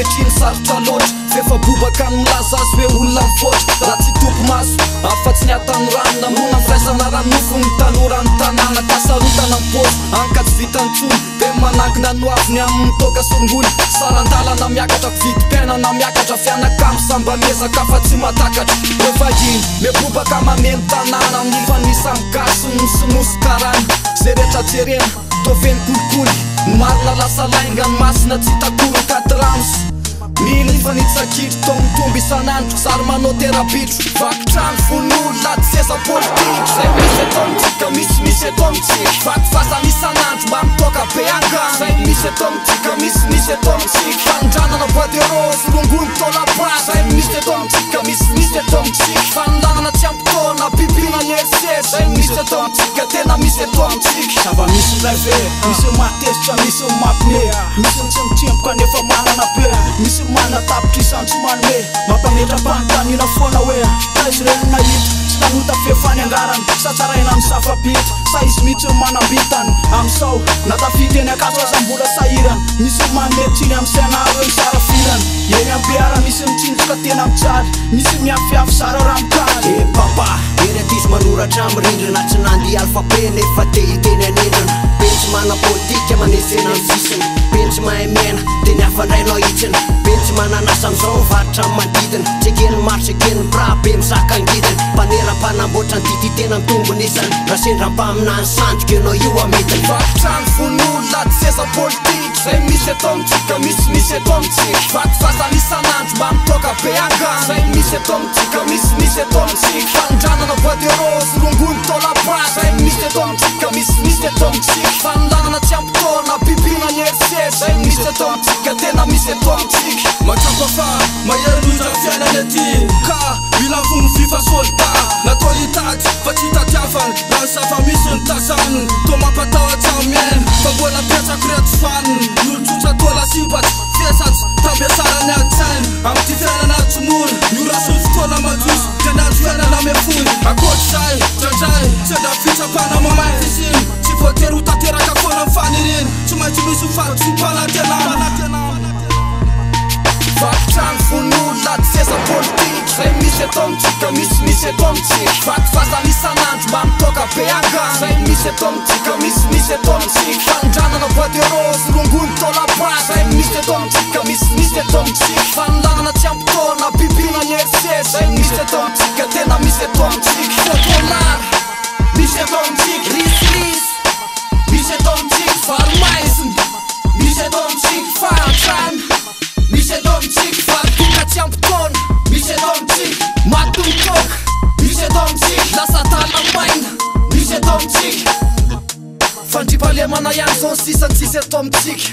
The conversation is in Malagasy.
ankehitriny sarotra loatra fefa bobaka ny milaza azy hoe olona mivoatra raha tsy toko maso afa-tsy ny atany ranona mona miraisana ranonofo ny tanora ny tanàna kasarotana mpozy ankatsy vitany tsony de manankina noaviny amin'ny toka songoly sarandalana miakatra vidim-piainana miakatra fianakamy samba mezaka fa tsy matakatra revahiny mebobaka mameno tanàna mifanisa migasy ny sinosy karana zay rehetra jerena toveny kolikoly marina lasa lainga ny masina tsy takoro katrams mily fanitsakitro tomitomby isanandro sary manao terabitro vakitrano fon'olona tsy sesa politiko zay misy eto amitsika misy eto amitsika vaky fasana isanandro mba mitoka be angano zay misy eto amitsika misy eto amitsika fanondranana bois de rose rongony tolaba zay misy eto amitsika misy eto amitsika fanolanana tsy ampitona bibina ny eriseri zay misy eto amitsika tena misy eto amitsika zava-misy lave misy matesitra misy mampine misy tsy mitsempoka nefa manana be misy mana tapitra isantsy manome mampametra-panotanina foana hoe taizy renina hita sy tanota fefany angarany satsaraina amin'ny safabita sa izy mitsy manambitany am'izao natafiteny akaso azam-bola sahirany misy mametitsiny amin'ny sainaro hoe misara filany eny ampiara misy mitsinjoka tena mitsaly misy miafiafy sara ramokany papa eretisy manoratra amin'ny rindrina tsy nandy alfabe nefa te hiteny anendrina betsy mana politika manesena ny sisiny betsy mahay mena de ny afandrainao hitsiny betsy mananasa am'izao mivaritra amin'ny manodidina tsy ekeny maro tsy ekeny bra be misaka angidiny mpanera-mpanamboatra ny tity tena mitombonisany raha sendram-paminany sandroka ianao io amitiny vakitrano fon'olona tsy sesa politiko zay misy eto amitsika misy eto amitsika vaky fasana isanandro mba mitoka be angano zay misy eto amitsika misy eto amitsika fanondranana bois de rose rongony tolaba zay misy eto amitsika misy eto amitsika fanolanana tsy ampitona bibina ny eriseri zay misy eto amitsika tena misy eto amitsika matrapafa maherohitra fiainany aty ka mila vony fifasolta natao hitady fa tsy hitadiavany raha ny zava-misy ny tazaniny to mampatahotra miaina fa mbola petsaky reto faniny nolotsotra tola sipatsy fesatsy tambiasarany adsainy amty fiainana tsomony miorasony fotoana majosy de nazo fiainana mefony akoatrzay drandray sendra fitsapana mamay fisiny tsy voatery ho tateraka foana mifaniriny tsy maintsy misy hofarotsy-palatenana vakitrano fon'olona tsy sesa politiko zay misy eto amitsika misy eto amitsika vaky fasana isanandro mba mitoka be angano zay misy eto amitsika misy eto amitsika fanondranana bois de rose rongony tolaba zay misy eto amitsika misy eto amitsika fanolanana tsy ampitona bibina ny eriseri zay misy eto amitsika tena misy eto amitsika fotolara misy eto amitsika risris misy eto amitsika varomaiziny misy eto amitsika faratrano misy eto amitsika varotoka tsy ampitona misy eto amitsika matomitoka misy eto amitsika lasa talamaina misy eto amitsika fandripalemana ihany zao ny sisa tsisy eto amitsika